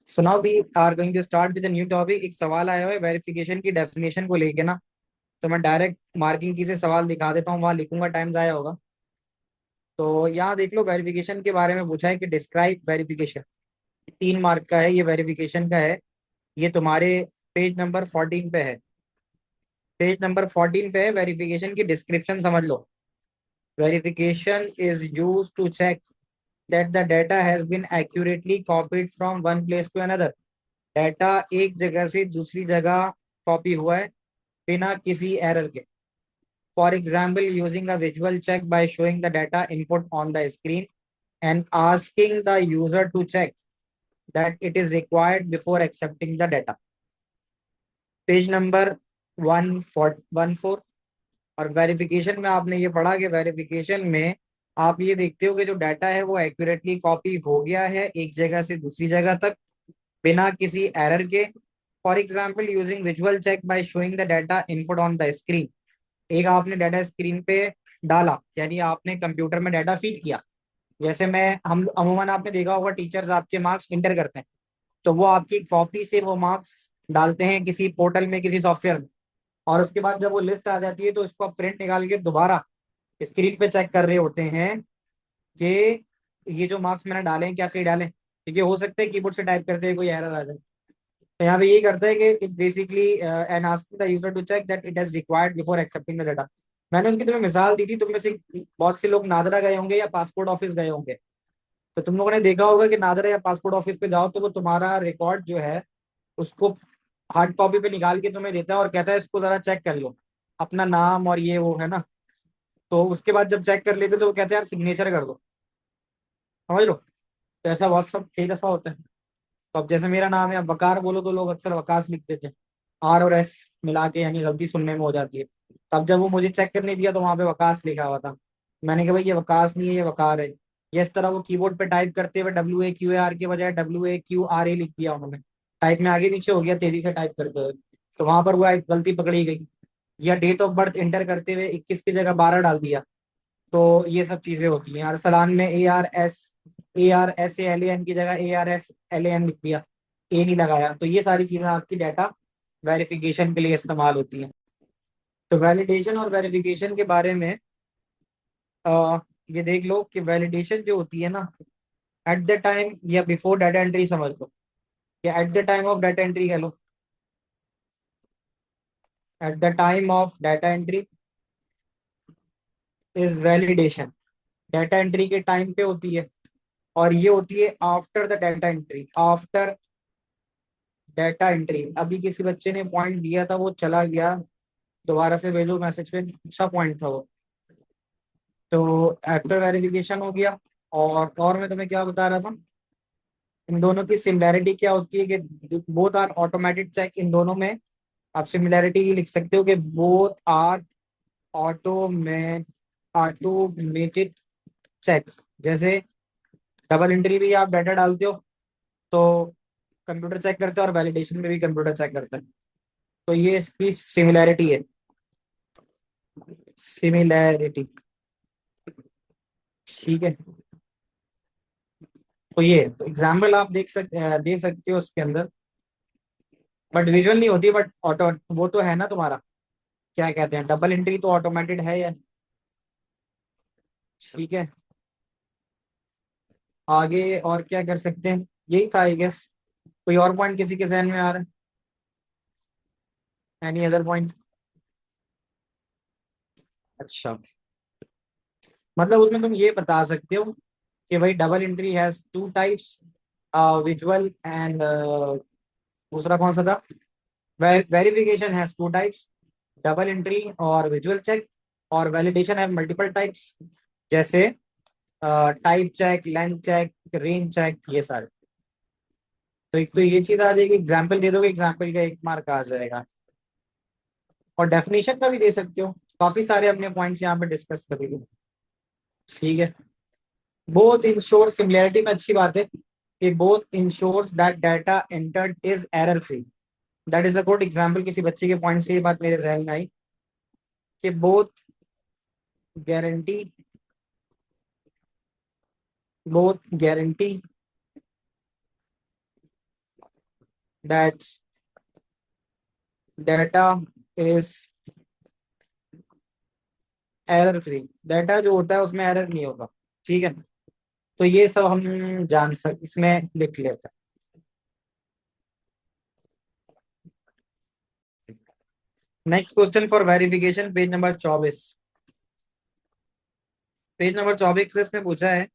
So now we are going to start with new topic. एक सवाल आया हुआ है वेरिफिकेशन की डेफिनेशन को लेके ना। तो मैं डायरेक्ट मार्किंग की से सवाल दिखा देता हूँ, वहां लिखूंगा, टाइम जाया होगा। तो यहाँ देख लो, वेरिफिकेशन के बारे में पूछा है कि डिस्क्राइब वेरिफिकेशन। 3 मार्क का है, ये वेरिफिकेशन का है। ये तुम्हारे पेज नंबर 14 पे है। पेज नंबर 14 पे है, वेरिफिकेशन की डिस्क्रिप्शन समझ लो। Verification is use to check that the data has been accurately copied from one place to another. Data एक जगह से दूसरी जगह कॉपी हुआ है बिना किसी एरर के। For example, using a visual check by showing the data input on the screen and asking the user to check that it is required before accepting the data. Page number 114। और verification में आपने ये पढ़ा कि verification में आप ये देखते हो कि जो डाटा है वो एक्यूरेटली कॉपी हो गया है एक जगह से दूसरी जगह तक बिना किसी एरर के। For example, using visual check by showing the data input on the screen. एक आपने डाटा स्क्रीन पे डाला, यानी आपने कंप्यूटर में डाटा फीड किया। जैसे मैं हम अमूमन आपने देखा होगा, टीचर्स आपके मार्क्स इंटर करते हैं, तो वो आपकी कॉपी से वो मार्क्स डालते हैं किसी पोर्टल में, किसी सॉफ्टवेयर में। और उसके बाद जब वो लिस्ट आ जाती है तो उसको आप प्रिंट निकाल के दोबारा स्क्रीन पे चेक कर रहे होते हैं कि ये जो मार्क्स मैंने डाले हैं क्या सही डाले, क्योंकि हो सकता है कीबोर्ड से टाइप करते हुए कोई एरर आ जाए। तो यहाँ पे यही करता है कि it basically and asking the user to check that it has required before accepting the data. मैंने उसकी तुम्हें मिसाल दी थी, तुम में से बहुत से लोग नादरा गए होंगे या पासपोर्ट ऑफिस गए होंगे। तो तुम लोगों ने देखा होगा कि नादरा या पासपोर्ट ऑफिस पे जाओ तो वो तुम्हारा रिकॉर्ड जो है उसको हार्ड कॉपी पे निकाल के तुम्हें देता है और कहता है इसको जरा चेक कर लो, अपना नाम और ये वो है ना। तो उसके बाद जब चेक कर लेते तो वो कहते हैं यार सिग्नेचर कर दो। समझ लो। तो ऐसा बहुत सब कई दफा होता है। तो अब जैसे मेरा नाम है, अब वकार बोलो तो लोग अक्सर वकास लिख देते हैं, आर और एस मिला के, यानी गलती सुनने में हो जाती है। तब जब वो मुझे चेक करने दिया तो वहां पे वकास लिखा हुआ था। मैंने कहा भाई ये वकास नहीं है, ये वकार है। ये इस तरह वो कीबोर्ड पे टाइप करते हुए WAQAR के बजाय WAQRA लिख दिया उन्होंने। टाइप में आगे पीछे हो गया तेजी से टाइप करते हुए, तो वहां पर वो एक गलती पकड़ी गई। या डेट ऑफ बर्थ इंटर करते हुए 21 की जगह 12 डाल दिया। तो ये सब चीजें होती हैं। अरसलान में ARSALAN की जगह ARSLAN लिख दिया, ए नहीं लगाया। तो ये सारी चीजें आपकी डाटा वेरिफिकेशन के लिए इस्तेमाल होती हैं। तो वैलिडेशन और वेरिफिकेशन के बारे में ये देख लो कि वैलिडेशन जो होती है ना, एट द टाइम या बिफोर डाटा एंट्री समझ लो, या at the time of data entry कह लो। At the time of data entry is validation. Data entry के टाइम पे होती है। और ये होती है after the data entry. After data entry. अभी किसी बच्चे ने पॉइंट दिया था, वो चला गया, दोबारा से भेजो मैसेज पे, अच्छा पॉइंट था वो। तो आफ्टर वेरिफिकेशन हो गया। और मैं तुम्हें क्या बता रहा था, इन दोनों की सिमिलैरिटी क्या होती है कि बोथ आर ऑटोमेटेड चेक। इन दोनों में आप सिमिलैरिटी लिख सकते हो कि both are automate automated check. जैसे डबल एंट्री भी आप डाटा डालते हो तो कंप्यूटर चेक करता है, और वैलिडेशन में भी कंप्यूटर चेक करता है। तो ये इसकी सिमिलैरिटी है। सिमिलैरिटी। ठीक है। तो ये तो एग्जाम्पल आप दे सकते हो उसके अंदर, बट विजुअल नहीं होती, बट ऑटो वो तो है ना तुम्हारा, क्या कहते हैं, डबल एंट्री तो ऑटोमेटेड है या। ठीक है। आगे और क्या कर सकते हैं, यही था आई गेस। कोई और पॉइंट किसी के जहन में आ रहा है? Any other point? अच्छा, मतलब उसमें तुम ये बता सकते हो कि भाई double entry has 2 types, visual and दूसरा कौन सा था, verification has 2 types, double entry और विजुअल चेक। और वैलिडेशन है मल्टीपल टाइप्स, जैसे type check, length check, range check, ये सारे। तो एक तो ये चीज आ जाएगी, एग्जाम्पल दे दोगे, एग्जाम्पल का 1 मार्क आ जाएगा। और डेफिनेशन का भी दे सकते हो। काफी सारे अपने पॉइंट्स यहाँ पे डिस्कस करेंगे। ठीक है। बोथ इंश्योर, सिमिलैरिटी में अच्छी बात है कि both ensures that data entered is error free. That is a good example. किसी बच्चे के पॉइंट से ये बात मेरे जहन में आई कि both guarantee both guarantee that data is error free. Data जो होता है उसमें एरर नहीं होगा। ठीक है, तो ये सब हम जान सक इसमें लिख लेते हैं। Next question for verification, page number 24। Page number 24 इसमें पूछा है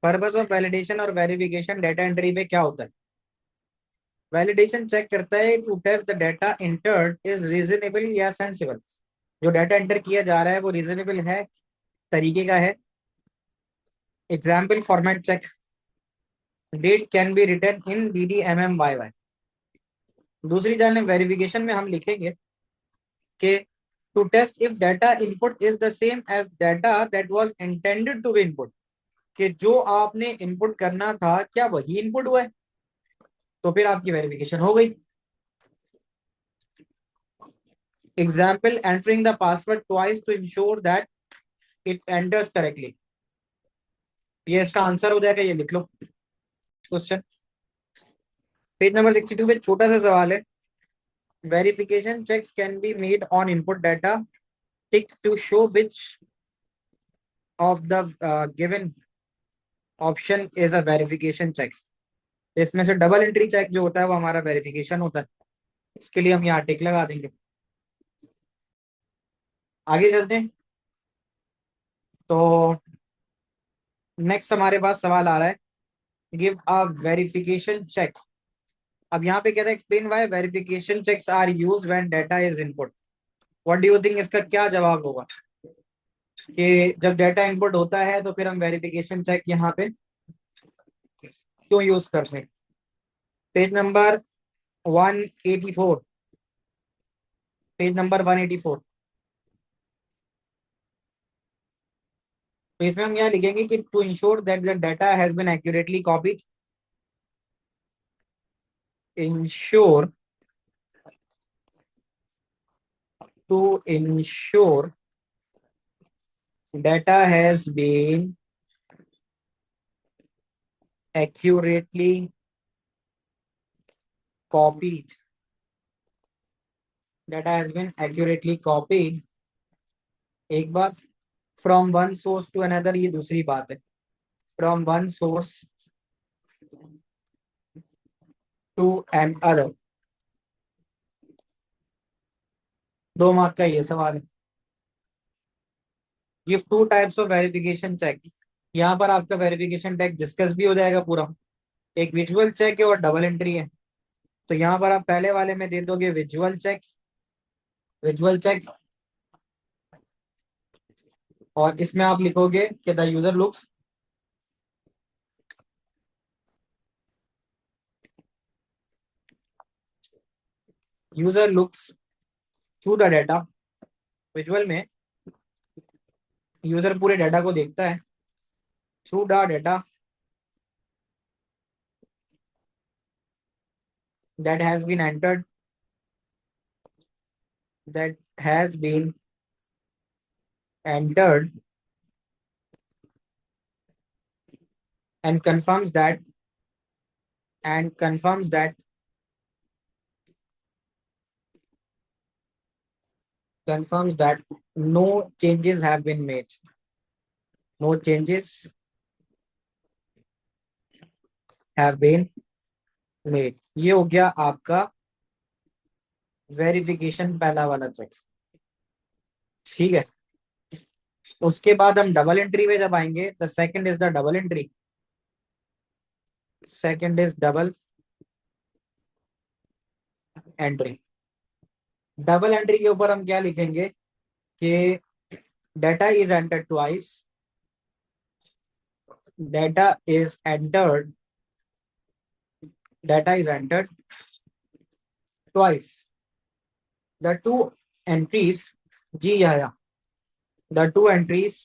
पर्पस ऑफ वैलिडेशन और वेरिफिकेशन डाटा एंट्री में क्या होता है। वैलिडेशन चेक करता है to test the data entered is reasonable या सेंसिबल। जो डाटा एंटर किया जा रहा है वो रीजनेबल है, तरीके का है। Example format check, date can be written in DDMMYY। दूसरी जाने वेरिफिकेशन में हम लिखेंगे कि to test if data input is the same as data that was intended to be input. कि जो आपने इनपुट करना था क्या वही इनपुट हुआ है, तो फिर आपकी वेरिफिकेशन हो गई। Example entering the password twice to ensure that it enters correctly. ये इसका आंसर हो जाएगा, ये लिख लो क्वेश्चन। पेज नंबर 62 पे छोटा सा सवाल है, verification checks can be made on input data tick to show which of the given option is a verification check. इसमें से डबल एंट्री चेक जो होता है वो हमारा वेरिफिकेशन होता है। इसके लिए हम यहाँ टिक लगा देंगे। आगे चलते हैं। तो नेक्स्ट हमारे पास सवाल आ रहा है, गिव अ वेरिफिकेशन चेक। अब यहाँ पे कहता है explain why verification checks are used when data is input. What do you think, इसका क्या जवाब होगा कि जब डाटा इनपुट होता है तो फिर हम वेरिफिकेशन चेक यहाँ पे क्यों यूज करते हैं। Page number 184, page number 184। तो इसमें हम यहाँ लिखेंगे कि to ensure that the data has been accurately copied, ensure to ensure data has been accurately copied, data has been accurately copied। एक बात, from one source to another ये दूसरी बात है। From one source to another, 2 mark का ये सवाल है। Give two types of verification check. यहाँ पर आपका वेरिफिकेशन टैग डिस्कस भी हो जाएगा पूरा। एक विजुअल चेक है और डबल एंट्री है। तो यहाँ पर आप पहले वाले में दे दोगे विजुअल चेक, विजुअल चेक, और इसमें आप लिखोगे कि the user looks through the data. Visual में यूजर पूरे डाटा को देखता है through the data that has been entered, that has been entered, and confirms that, and confirms that, confirms that no changes have been made, no changes have been made। ये हो गया आपका verification पहला वाला check. ठीक है, उसके बाद हम डबल एंट्री में जब आएंगे, the second is the double entry, second is double entry. Double entry के ऊपर हम क्या लिखेंगे कि data is entered twice, data is entered, data is entered twice। The two entries, जी आया, the two entries,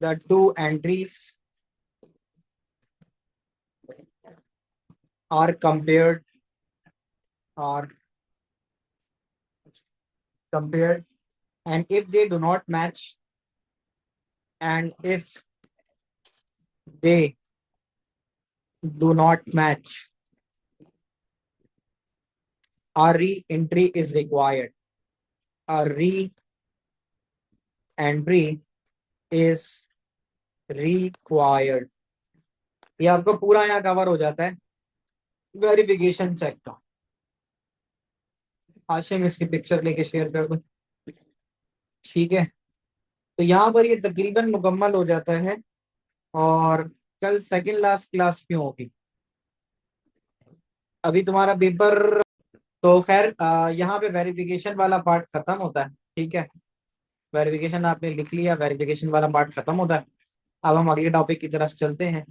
the two entries are compared, are compared, and if they do not match, and if they do not match, a re-entry is required. A re-entry is required. ये आपको पूरा यहाँ cover हो जाता है verification check का। हाशिम इसकी picture लेके शेयर कर दो, ठीक है। तो यहाँ पर ये तकरीबन मुकम्मल हो जाता है। और कल सेकंड लास्ट क्लास क्यों होगी, अभी तुम्हारा पेपर। तो खैर यहाँ पे वेरिफिकेशन वाला पार्ट खत्म होता है, ठीक है। वेरिफिकेशन आपने लिख लिया, वेरिफिकेशन वाला पार्ट खत्म होता है। अब हम अगले टॉपिक की तरफ चलते हैं।